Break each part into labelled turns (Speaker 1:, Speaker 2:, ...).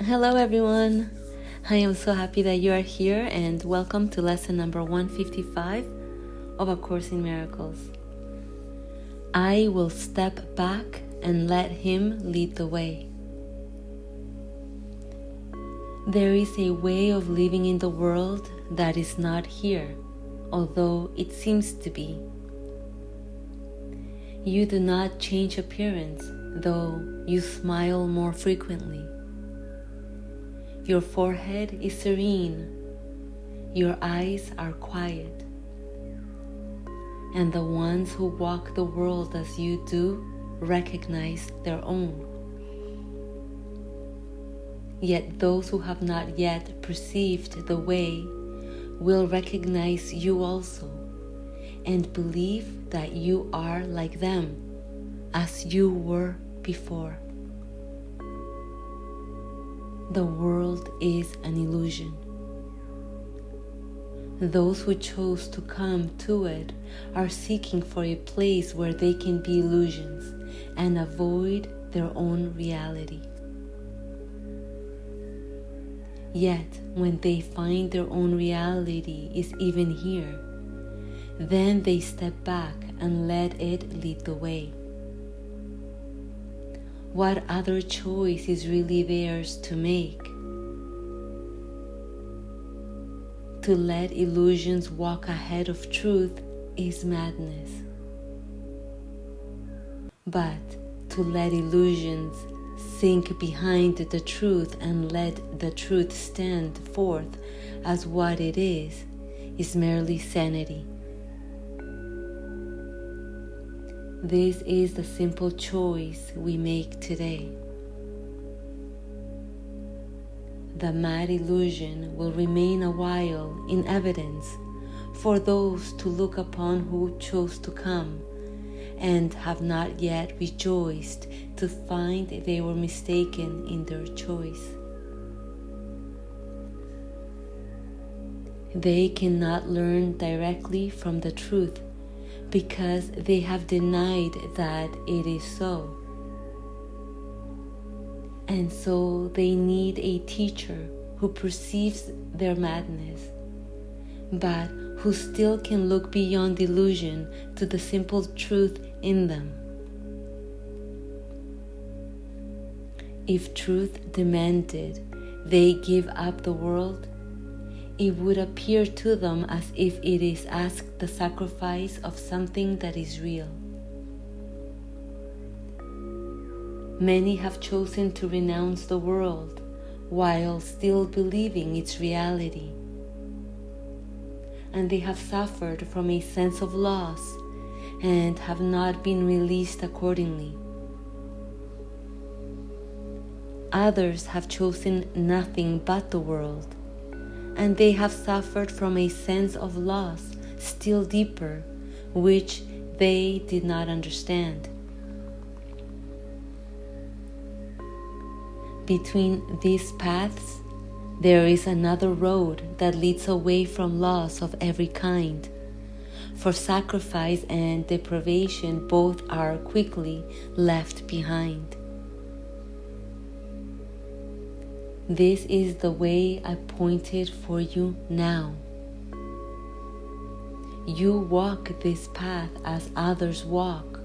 Speaker 1: Hello everyone! I am so happy that you are here and welcome to lesson number 155 of A Course in Miracles. I will step back and let Him lead the way. There is a way of living in the world that is not here, although it seems to be. You do not change appearance, though you smile more frequently. Your forehead is serene, your eyes are quiet, and the ones who walk the world as you do recognize their own. Yet those who have not yet perceived the way will recognize you also and believe that you are like them as you were before. The world is an illusion. Those who chose to come to it are seeking for a place where they can be illusions and avoid their own reality. Yet, when they find their own reality is even here, then they step back and let it lead the way. What other choice is really theirs to make? To let illusions walk ahead of truth is madness. But to let illusions sink behind the truth and let the truth stand forth as what it is merely sanity. This is the simple choice we make today. The mad illusion will remain a while in evidence for those to look upon who chose to come and have not yet rejoiced to find they were mistaken in their choice. They cannot learn directly from the truth because they have denied that it is so. And so they need a teacher who perceives their madness, but who still can look beyond illusion to the simple truth in them. If truth demanded they give up the world, it would appear to them as if it is asked the sacrifice of something that is real. Many have chosen to renounce the world while still believing its reality, and they have suffered from a sense of loss and have not been released accordingly. Others have chosen nothing but the world, and they have suffered from a sense of loss still deeper, which they did not understand. Between these paths, there is another road that leads away from loss of every kind, for sacrifice and deprivation both are quickly left behind. This is the way I pointed for you now. You walk this path as others walk,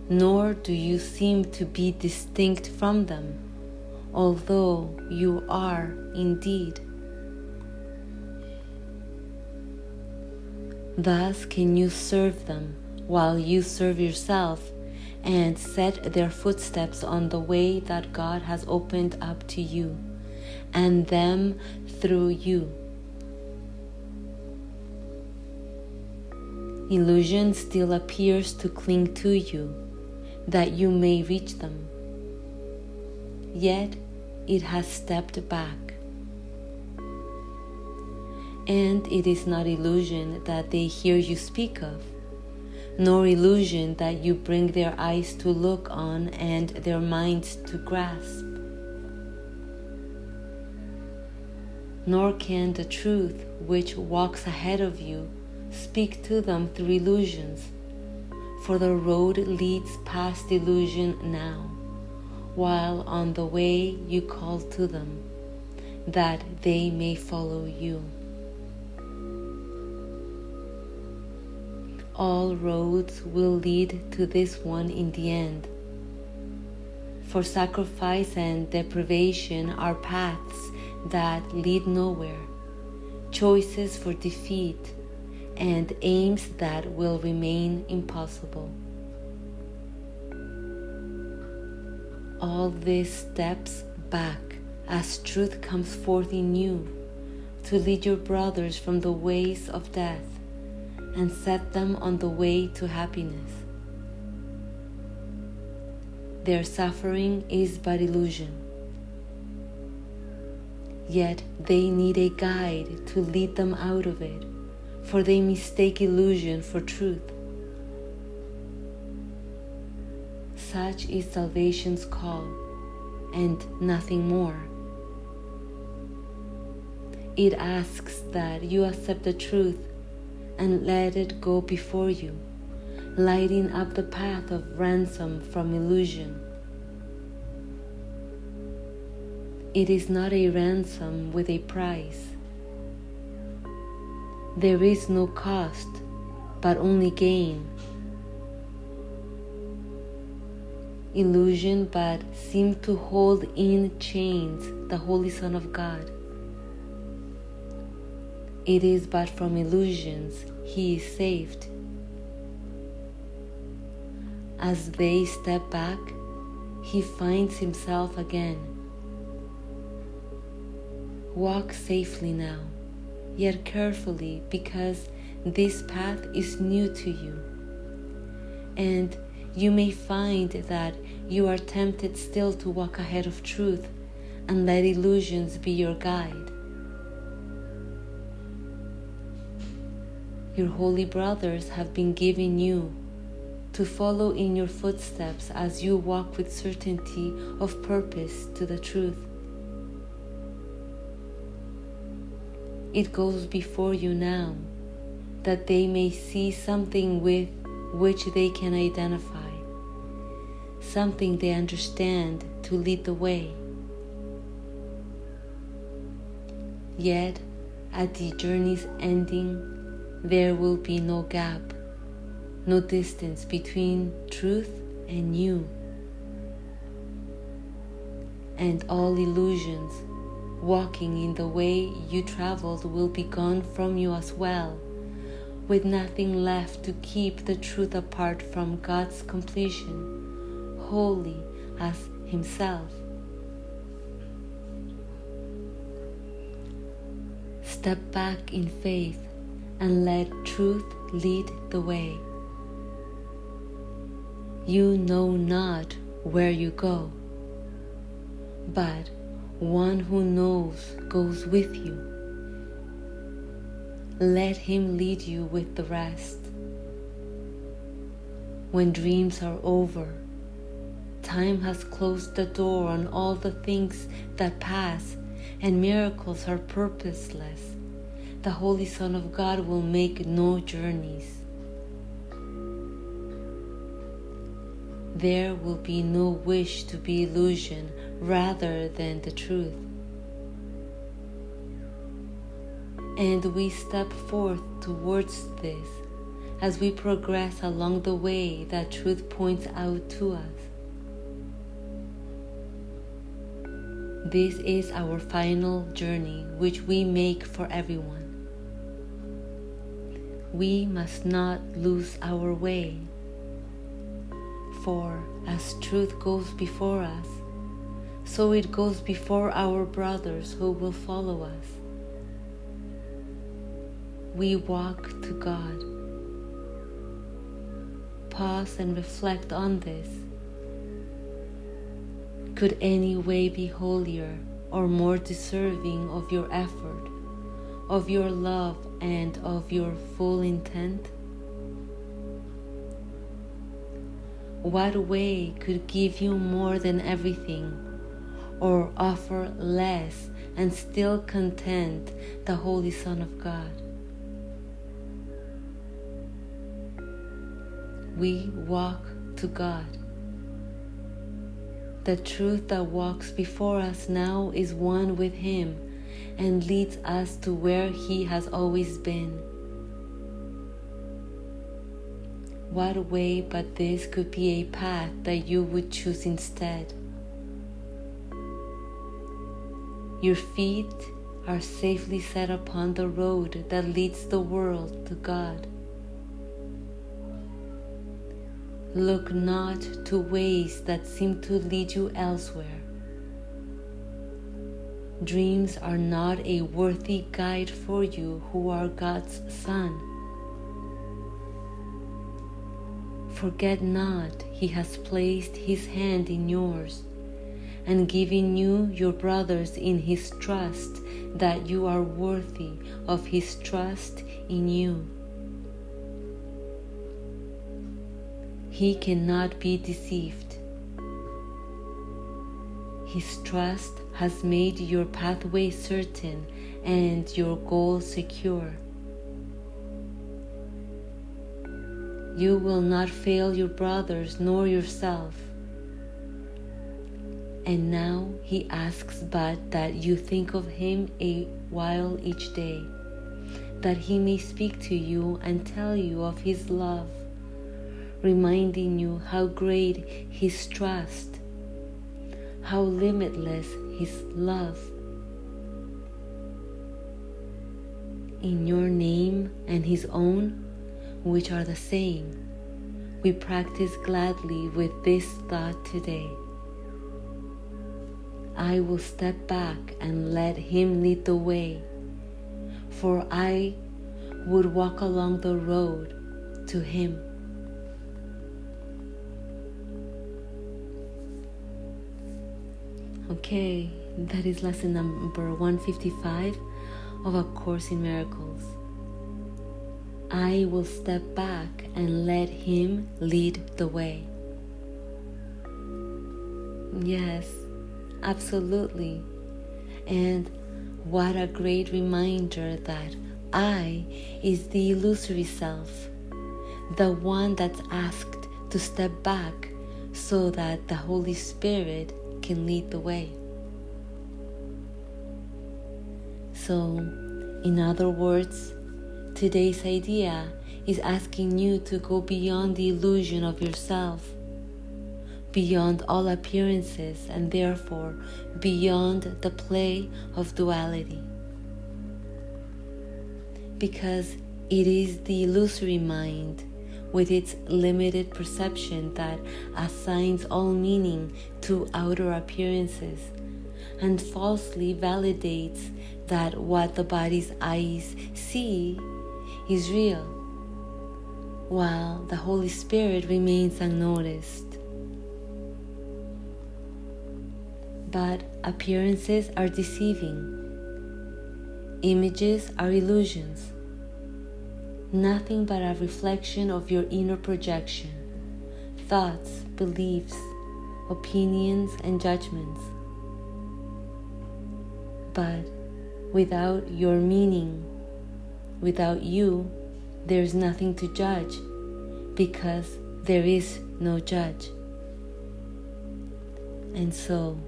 Speaker 1: nor do you seem to be distinct from them, although you are indeed. Thus can you serve them while you serve yourself and set their footsteps on the way that God has opened up to you and them through you. Illusion still appears to cling to you, that you may reach them. Yet it has stepped back. And it is not illusion that they hear you speak of, nor illusion that you bring their eyes to look on and their minds to grasp. Nor can the truth which walks ahead of you speak to them through illusions, for the road leads past illusion now, while on the way you call to them, that they may follow you. All roads will lead to this one in the end. For sacrifice and deprivation are paths that lead nowhere, choices for defeat, and aims that will remain impossible. All these steps back as truth comes forth in you to lead your brothers from the ways of death and set them on the way to happiness. Their suffering is but illusion, yet they need a guide to lead them out of it, for they mistake illusion for truth. Such is salvation's call, and nothing more. It asks that you accept the truth and let it go before you, lighting up the path of ransom from illusion. It is not a ransom with a price. There is no cost, but only gain. Illusion but seemed to hold in chains the Holy Son of God. It is but from illusions he is saved. As they step back, he finds himself again. Walk safely now, yet carefully, because this path is new to you, and you may find that you are tempted still to walk ahead of truth and let illusions be your guide. Your holy brothers have been given you to follow in your footsteps as you walk with certainty of purpose to the truth. It goes before you now, that they may see something with which they can identify, something they understand to lead the way. Yet, at the journey's ending, there will be no gap, no distance between truth and you. And all illusions, walking in the way you traveled, will be gone from you as well, with nothing left to keep the truth apart from God's completion, holy as Himself. Step back in faith and let truth lead the way. You know not where you go, but one who knows goes with you. Let him lead you with the rest. When dreams are over, time has closed the door on all the things that pass, and miracles are purposeless. The Holy Son of God will make no journeys. There will be no wish to be illusion rather than the truth. And we step forth towards this as we progress along the way that truth points out to us. This is our final journey, which we make for everyone. We must not lose our way, for as truth goes before us, so it goes before our brothers who will follow us. We walk to God. Pause and reflect on this. Could any way be holier or more deserving of your effort, of your love, and of your full intent? What way could give you more than everything, or offer less and still content the Holy Son of God? We walk to God. The truth that walks before us now is one with Him and leads us to where He has always been. What way but this could be a path that you would choose instead? Your feet are safely set upon the road that leads the world to God. Look not to ways that seem to lead you elsewhere. Dreams are not a worthy guide for you who are God's son. Forget not He has placed His hand in yours and given you your brothers in His trust, that you are worthy of His trust in you. He cannot be deceived. His trust has made your pathway certain and your goal secure. You will not fail your brothers nor yourself. And now He asks but that you think of Him a while each day, that He may speak to you and tell you of His love, reminding you how great His trust, how limitless His love. In your name and His own, which are the same, we practice gladly with this thought today. I will step back and let Him lead the way, for I would walk along the road to Him. Okay, that is lesson number 155 of A Course in Miracles. I will step back and let Him lead the way. Yes, absolutely. And what a great reminder that I is the illusory self, the one that's asked to step back so that the Holy Spirit can lead the way. So, in other words, today's idea is asking you to go beyond the illusion of yourself, beyond all appearances, and therefore beyond the play of duality. Because it is the illusory mind with its limited perception that assigns all meaning to outer appearances and falsely validates that what the body's eyes see is real, while the Holy Spirit remains unnoticed. But appearances are deceiving. Images are illusions. Nothing but a reflection of your inner projection, thoughts, beliefs, opinions, and judgments. But without your meaning, without you, there's nothing to judge, because there is no judge. And so,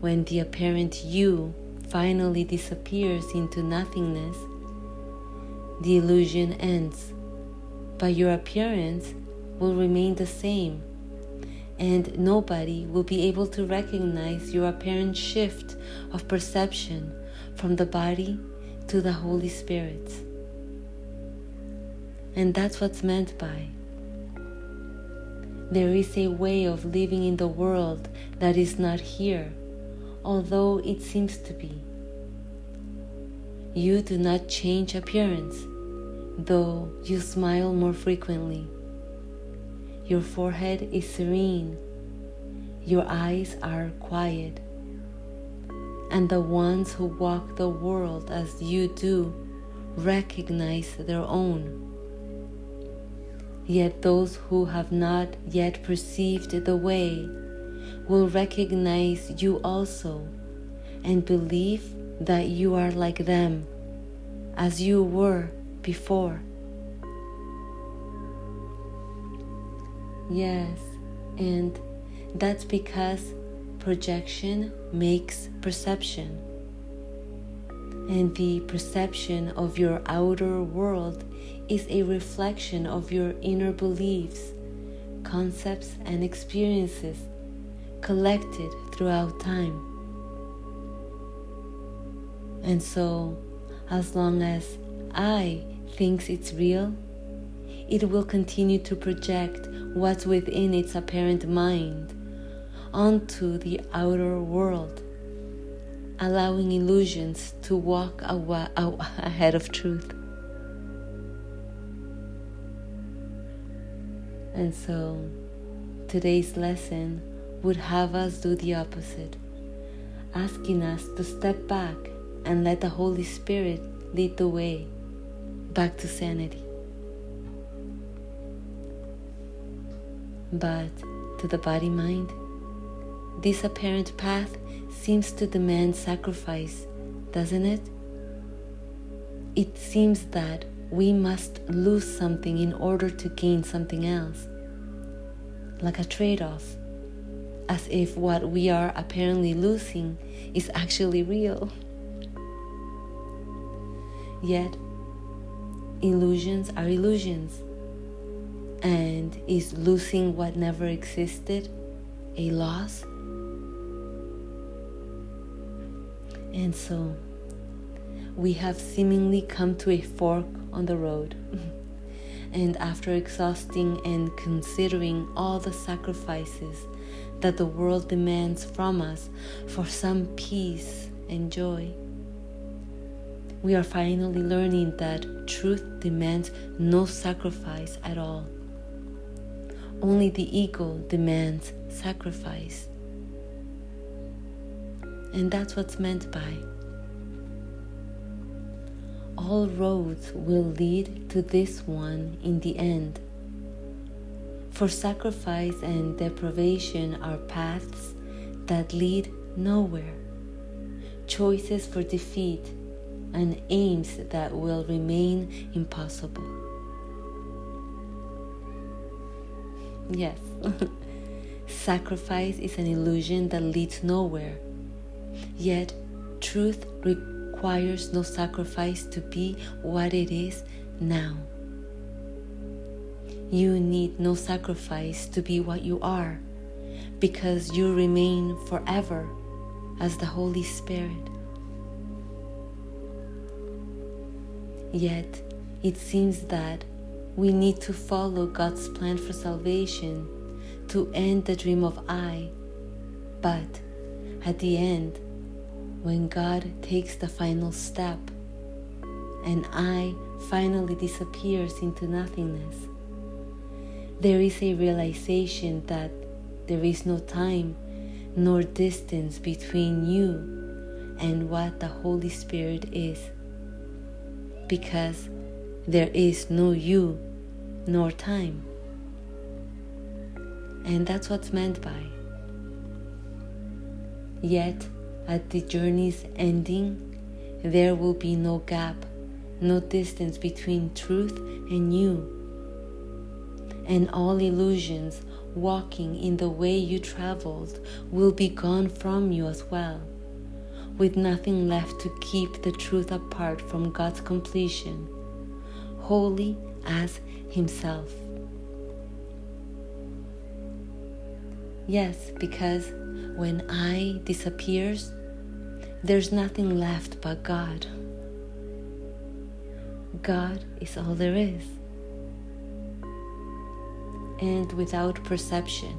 Speaker 1: when the apparent you finally disappears into nothingness, the illusion ends, but your appearance will remain the same, and nobody will be able to recognize your apparent shift of perception from the body to the Holy Spirit. And that's what's meant by there is a way of living in the world that is not here, although it seems to be. You do not change appearance, though you smile more frequently. Your forehead is serene. Your eyes are quiet. And the ones who walk the world as you do recognize their own. Yet those who have not yet perceived the way will recognize you also and believe that you are like them, as you were before. Yes, and That's because projection makes perception. And the perception of your outer world is a reflection of your inner beliefs, concepts, and experiences collected throughout time. And so, as long as I thinks it's real, it will continue to project what's within its apparent mind onto the outer world, allowing illusions to walk ahead of truth. And so, today's lesson would have us do the opposite, asking us to step back and let the Holy Spirit lead the way back to sanity. But to the body-mind, this apparent path seems to demand sacrifice, doesn't it? It seems that we must lose something in order to gain something else, like a trade-off, as if what we are apparently losing is actually real. Yet, illusions are illusions. And is losing what never existed a loss? And so, we have seemingly come to a fork on the road. And after exhausting and considering all the sacrifices that the world demands from us for some peace and joy, we are finally learning that truth demands no sacrifice at all. Only the ego demands sacrifice. And that's what's meant by all roads will lead to this one in the end. For sacrifice and deprivation are paths that lead nowhere, choices for defeat, and aims that will remain impossible. Yes, sacrifice is an illusion that leads nowhere. Yet, truth requires no sacrifice to be what it is now. You need no sacrifice to be what you are, because you remain forever as the Holy Spirit. Yet, it seems that we need to follow God's plan for salvation to end the dream of I. But at the end, when God takes the final step and I finally disappears into nothingness, there is a realization that there is no time nor distance between you and what the Holy Spirit is, because there is no you nor time. And that's what's meant by. Yet, at the journey's ending, there will be no gap, no distance between truth and you. And all illusions walking in the way you traveled will be gone from you as well, with nothing left to keep the truth apart from God's completion, holy as Himself. Yes, because when I disappears, there's nothing left but God. God is all there is. And without perception,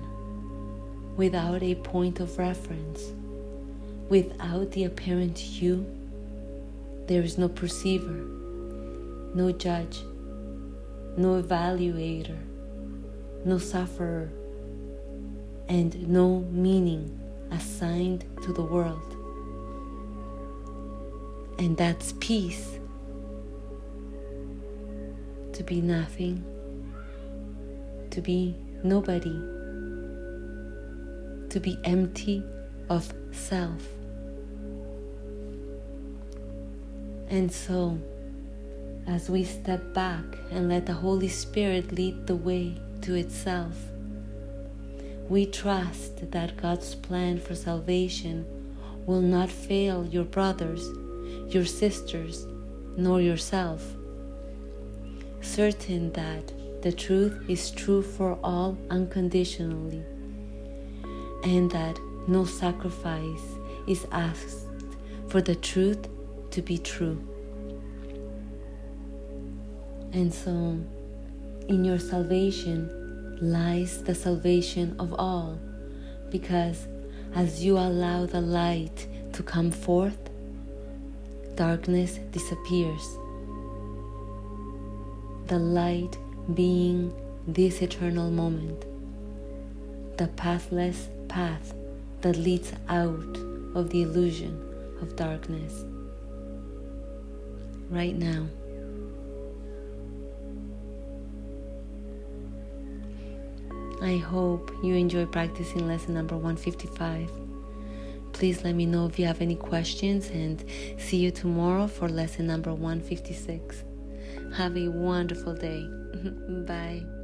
Speaker 1: without a point of reference, without the apparent you, there is no perceiver, no judge, no evaluator, no sufferer, and no meaning assigned to the world. And that's peace. To be nothing, to be nobody, to be empty of self. And so, as we step back and let the Holy Spirit lead the way to itself, we trust that God's plan for salvation will not fail your brothers, your sisters, nor yourself. Certain that the truth is true for all unconditionally, and that no sacrifice is asked for the truth to be true. And so, in your salvation lies the salvation of all, because as you allow the light to come forth, darkness disappears. The light being this eternal moment, the pathless path that leads out of the illusion of darkness. Right now. I hope you enjoy practicing lesson number 155. Please let me know if you have any questions, and see you tomorrow for lesson number 156. Have a wonderful day. Bye.